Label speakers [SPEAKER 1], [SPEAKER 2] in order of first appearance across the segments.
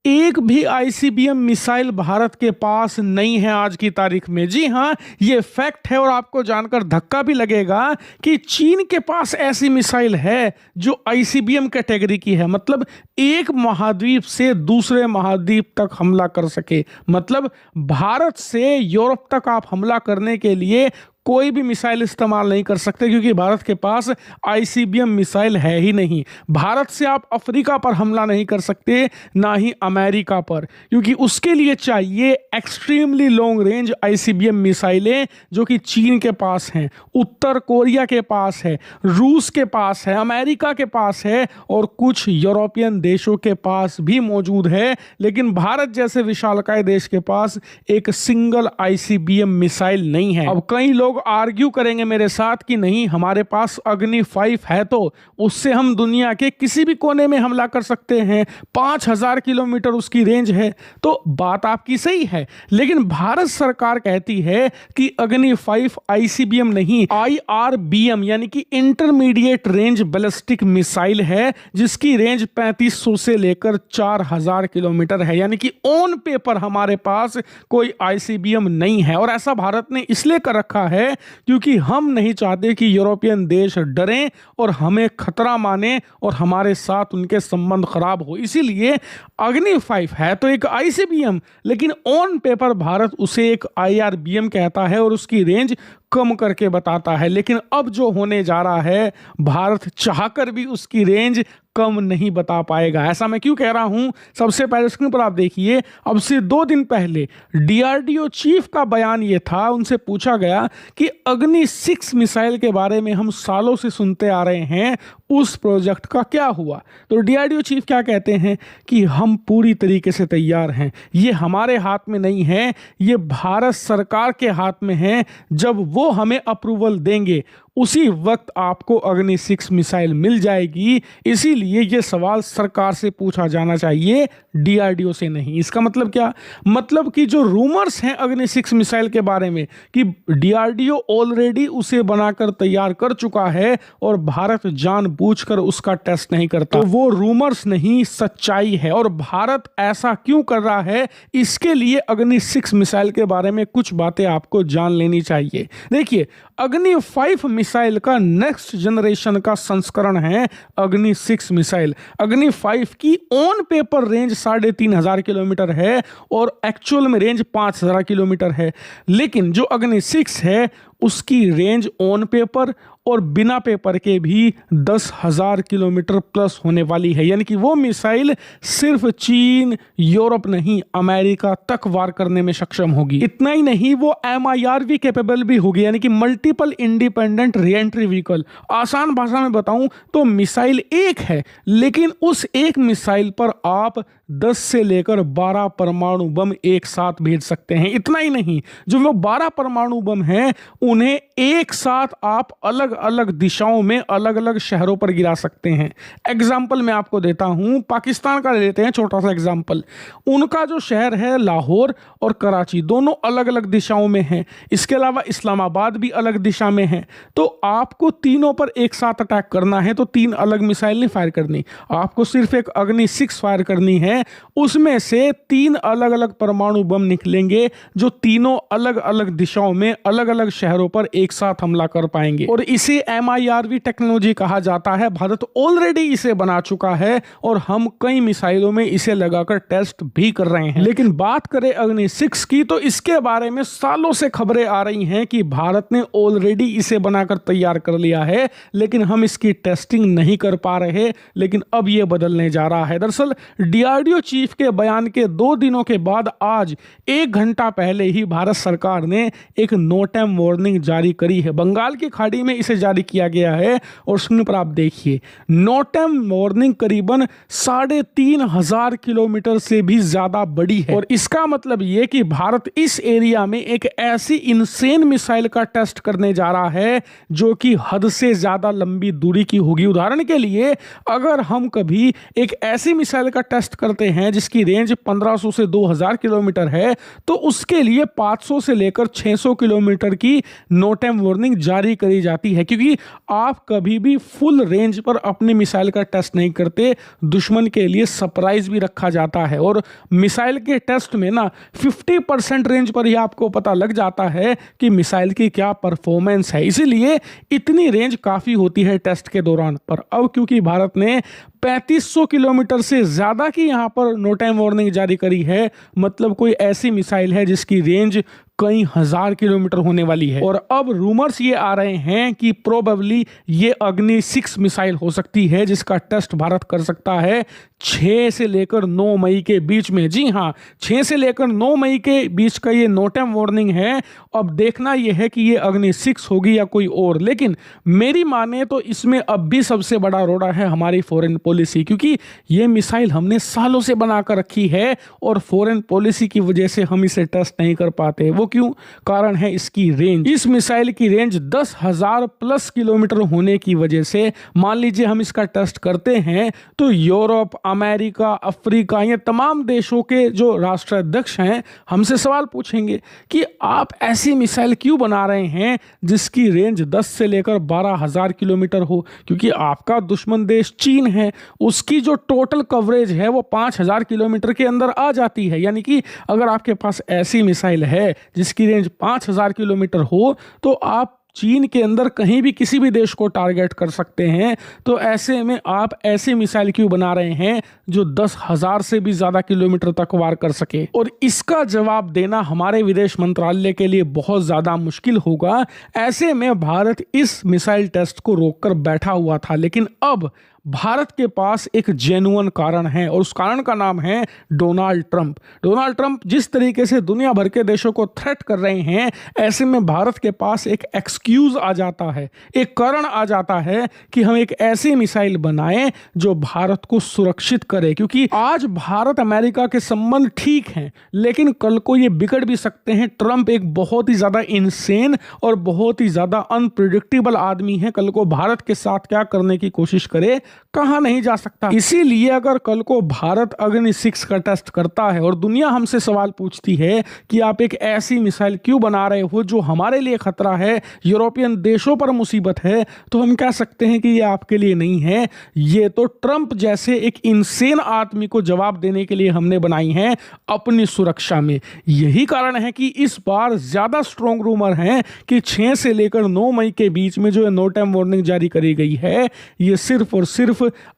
[SPEAKER 1] एक भी ICBM missile Bharat के पास नहीं है आज की तारीख में। जी हाँ, ये फैक्ट है और आपको जानकर धक्का भी लगेगा कि चीन के पास ऐसी मिसाइल है जो आईसीबीएम कैटेगरी की है। मतलब एक महाद्वीप से दूसरे महाद्वीप तक हमला कर सके। मतलब भारत से यूरोप तक आप हमला करने के लिए कोई भी मिसाइल इस्तेमाल नहीं कर सकते, क्योंकि भारत के पास आईसीबीएम मिसाइल है ही नहीं। भारत से आप अफ्रीका पर हमला नहीं कर सकते, ना ही अमेरिका पर, क्योंकि उसके लिए चाहिए एक्सट्रीमली लॉन्ग रेंज आईसीबीएम मिसाइलें जो कि चीन के पास हैं, उत्तर कोरिया के पास है, रूस के पास है, अमेरिका के पास है और कुछ यूरोपियन देशों के पास भी मौजूद है। लेकिन भारत जैसे विशालकाय देश के पास एक सिंगल आईसीबीएम मिसाइल नहीं है। अब कई लोग आर्ग्यू करेंगे मेरे साथ कि नहीं, हमारे पास अग्नि 5 है तो उससे हम दुनिया के किसी भी कोने में हमला कर सकते हैं, 5000 किलोमीटर उसकी रेंज है। तो बात आपकी सही है, लेकिन भारत सरकार कहती है कि अग्नि 5 आईसीबीएम नहीं, आईआरबीएम यानी कि इंटरमीडिएट रेंज बैलिस्टिक मिसाइल है, जिसकी रेंज 3500 से लेकर 4000 किलोमीटर है। यानी कि ऑन पेपर हमारे पास कोई आईसीबीएम नहीं है। और ऐसा भारत ने इसलिए कर रखा है क्योंकि हम नहीं चाहते कि यूरोपियन देश डरें और हमें खतरा माने और हमारे साथ उनके संबंध खराब हो। इसीलिए अग्नि 5 है तो एक आईसीबीएम, लेकिन ऑन पेपर भारत उसे एक आईआरबीएम कहता है और उसकी रेंज कम करके बताता है। लेकिन अब जो होने जा रहा है, भारत चाहकर भी उसकी रेंज कम नहीं बता पाएगा। ऐसा मैं क्यों कह रहा हूं, सबसे पहले स्क्रीन पर आप देखिए। अब से 2 दिन पहले डीआरडीओ चीफ का बयान ये था, उनसे पूछा गया कि अग्नि 6 मिसाइल के बारे में हम सालों से सुनते आ रहे हैं, उस प्रोजेक्ट का क्या हुआ। तो डीआरडीओ चीफ क्या कहते हैं कि हम पूरी तरीके से तैयार हैं, ये हमारे हाथ में नहीं है, ये भारत सरकार के हाथ में है। जब वो हमें अप्रूवल देंगे उसी वक्त आपको अग्नि 6 मिसाइल मिल जाएगी। इसीलिए ये सवाल सरकार से पूछा जाना चाहिए, डीआरडीओ से नहीं। इसका मतलब क्या, मतलब कि जो रूमर्स हैं अग्नि 6 मिसाइल के बारे में कि डीआरडीओ ऑलरेडी उसे बनाकर तैयार कर चुका है और भारत जानबूझकर उसका टेस्ट नहीं करता, तो वो रूमर्स नहीं, सच्चाई है। और भारत ऐसा क्यों कर रहा है, इसके लिए अग्नि 6 मिसाइल के बारे में कुछ बातें आपको जान लेनी चाहिए। देखिए, अग्नि 5 मिसाइल का नेक्स्ट जनरेशन का संस्करण है अग्नि 6 मिसाइल। अग्नि 5 की ऑन पेपर रेंज 3500 किलोमीटर है और एक्चुअल में रेंज 5000 किलोमीटर है। लेकिन जो अग्नि 6 है उसकी रेंज ऑन पेपर और बिना पेपर के भी 10,000 किलोमीटर प्लस होने वाली है। यानी कि वो मिसाइल सिर्फ चीन, यूरोप नहीं, अमेरिका तक वार करने में सक्षम होगी। इतना ही नहीं, वो MIRV कैपेबल भी होगी, यानी कि मल्टीपल इंडिपेंडेंट रीएंट्री व्हीकल। आसान भाषा में बताऊं तो मिसाइल एक है, लेकिन उस एक मिसाइल पर आप 10 से लेकर 12 परमाणु बम एक साथ भेज सकते हैं। इतना ही नहीं, जो वो 12 परमाणु बम हैं उन्हें एक साथ आप अलग अलग दिशाओं में अलग अलग शहरों पर गिरा सकते हैं। एग्जाम्पल मैं आपको देता हूं, पाकिस्तान का लेते हैं छोटा सा एग्जाम्पल। उनका जो शहर है लाहौर और कराची, दोनों अलग अलग दिशाओं में हैं। इसके अलावा इस्लामाबाद भी अलग दिशा में है। तो आपको तीनों पर एक साथ अटैक करना है तो 3 अलग मिसाइल नहीं फायर करनी, आपको सिर्फ एक अग्नि 6 फायर करनी है। उसमें से 3 अलग अलग परमाणु बम निकलेंगे जो तीनों अलग अलग दिशाओं में अलग अलग शहरों पर एक साथ हमला कर पाएंगे। और इसे MIRV टेक्नोलॉजी कहा जाता है। भारत ऑलरेडी इसे बना चुका है और हम कई मिसाइलों में इसे लगाकर टेस्ट भी कर रहे हैं। लेकिन बात करें अग्नि 6 की, तो इसके बारे में सालों से खबरें आ रही हैं कि भारत ने ऑलरेडी इसे बनाकर तैयार कर लिया है, लेकिन हम इसकी टेस्टिंग नहीं कर पा रहे। लेकिन अब यह बदलने जा रहा है। दरअसल डीआरडीओ चीफ के बयान के 2 दिनों के बाद आज 1 घंटा पहले ही भारत सरकार ने एक नो टाइम वार्निंग जारी करी है। बंगाल की खाड़ी में इसे जारी किया गया है और स्क्रीन पर आप देखिए, नो टाइम वार्निंग करीबन 3500 किलोमीटर से भी ज्यादा बड़ी है। और इसका मतलब यह कि भारत इस एरिया में एक ऐसी इंसेन मिसाइल का टेस्ट करने जा रहा है जो कि हद से ज्यादा लंबी दूरी की होगी। उदाहरण के लिए, अगर हम कभी एक ऐसी मिसाइल का टेस्ट करते हैं जिसकी रेंज 1500 से 2000 किलोमीटर है, तो उसके लिए 500 से लेकर 600 किलोमीटर की नो टाइम वार्निंग जारी करी जाती है। क्योंकि आप कभी भी फुल रेंज पर अपनी मिसाइल का टेस्ट नहीं करते, दुश्मन के लिए सरप्राइज भी रखा जाता है। और मिसाइल के टेस्ट में ना 50% रेंज पर ही आपको पता लग जाता है कि मिसाइल की क्या परफॉर्मेंस है, इसीलिए इतनी रेंज काफ़ी होती है टेस्ट के दौरान। पर अब क्योंकि भारत ने 3500 किलोमीटर से ज़्यादा की यहाँ पर नो टाइम वार्निंग जारी करी है, मतलब कोई ऐसी मिसाइल है जिसकी रेंज कई हजार किलोमीटर होने वाली है। और अब रूमर्स ये आ रहे हैं कि प्रोबेबली ये अग्नि 6 मिसाइल हो सकती है जिसका टेस्ट भारत कर सकता है 6 से लेकर 9 मई के बीच में। जी हाँ, 6 से लेकर 9 मई के बीच का ये नो टाइम वार्निंग है। अब देखना यह है कि ये अग्नि 6 होगी या कोई और, लेकिन मेरी माने तो इसमें अब भी सबसे बड़ा रोड़ा है हमारी फॉरेन पॉलिसी, क्योंकि ये मिसाइल हमने सालों से बनाकर रखी है और फॉरेन पॉलिसी की वजह से हम इसे टेस्ट नहीं कर पाते। वो क्यों? कारण है इसकी रेंज। इस मिसाइल की रेंज 10,000 प्लस किलोमीटर होने की वजह से मान लीजिए हम इसका टेस्ट करते हैं तो यूरोप, अमेरिका, अफ्रीका, ये तमाम देशों के जो राष्ट्राध्यक्ष हैं हमसे सवाल पूछेंगे कि आप ऐसी मिसाइल क्यों बना रहे हैं जिसकी रेंज 10 से लेकर 12,000 किलोमीटर हो, क्योंकि आपका दुश्मन देश चीन है, उसकी जो टोटल कवरेज है वो 5,000 किलोमीटर के अंदर आ जाती है। यानी कि अगर आपके पास ऐसी मिसाइल है जिसकी रेंज 5,000 किलोमीटर हो तो आप चीन के अंदर कहीं भी किसी भी देश को टारगेट कर सकते हैं। तो ऐसे में आप ऐसी मिसाइल क्यों बना रहे हैं जो 10,000 से भी ज्यादा किलोमीटर तक वार कर सके? और इसका जवाब देना हमारे विदेश मंत्रालय के लिए बहुत ज्यादा मुश्किल होगा। ऐसे में भारत इस मिसाइल टेस्ट को रोककर बैठा हुआ था, लेकिन अब भारत के पास एक जेन्युइन कारण है और उस कारण का नाम है डोनाल्ड ट्रंप। डोनाल्ड ट्रंप जिस तरीके से दुनिया भर के देशों को थ्रेट कर रहे हैं, ऐसे में भारत के पास एक एक्सक्यूज आ जाता है, एक कारण आ जाता है कि हम एक ऐसी मिसाइल बनाएं जो भारत को सुरक्षित करे। क्योंकि आज भारत अमेरिका के संबंध ठीक हैं, लेकिन कल को ये बिगड़ भी सकते हैं। ट्रंप एक बहुत ही ज्यादा इनसेन और बहुत ही ज्यादा अनप्रिडिक्टेबल आदमी है। कल को भारत के साथ क्या करने की कोशिश करे कहां नहीं जा सकता। इसीलिए अगर कल को भारत अग्नि 6 का टेस्ट करता है और दुनिया हमसे सवाल पूछती है कि आप एक ऐसी मिसाइल क्यों बना रहे हो जो हमारे लिए खतरा है, यूरोपियन देशों पर मुसीबत है, तो हम कह सकते हैं कि ये आपके लिए नहीं है, ये तो ट्रंप जैसे एक इनसेन आदमी को जवाब देने के लिए हमने बनाई है अपनी सुरक्षा में। यही कारण है कि इस बार ज्यादा स्ट्रॉन्ग रूमर है कि 6 से लेकर 9 मई के बीच में जो नो टाइम वार्निंग जारी करी गई है ये सिर्फ और सिर्फ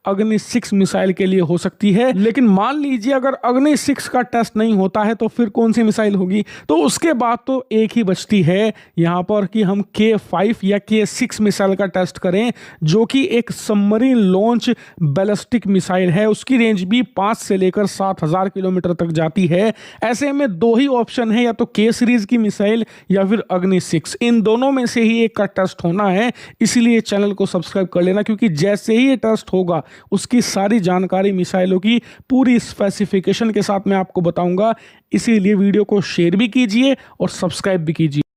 [SPEAKER 1] अग्नि 6 मिसाइल के लिए हो सकती है। लेकिन मान लीजिए अगर अग्नि 6 का टेस्ट नहीं होता है तो फिर कौन सी मिसाइल होगी? तो उसके बाद तो एक ही बचती है यहां पर कि हम K5 या K6 मिसाइल का टेस्ट करें, जो कि एक सबमरीन लॉन्च बैलिस्टिक मिसाइल है। उसकी रेंज भी 5 से लेकर 7,000 किलोमीटर तक जाती है। ऐसे में दो ही ऑप्शन है, या तो K सीरीज की मिसाइल या फिर अग्नि 6, इन दोनों में से ही एक का टेस्ट होना है। इसीलिए चैनल को सब्सक्राइब कर लेना, क्योंकि जैसे ही ये टेस्ट होगा उसकी सारी जानकारी मिसाइलों की पूरी स्पेसिफिकेशन के साथ मैं आपको बताऊंगा। इसीलिए वीडियो को शेयर भी कीजिए और सब्सक्राइब भी कीजिए।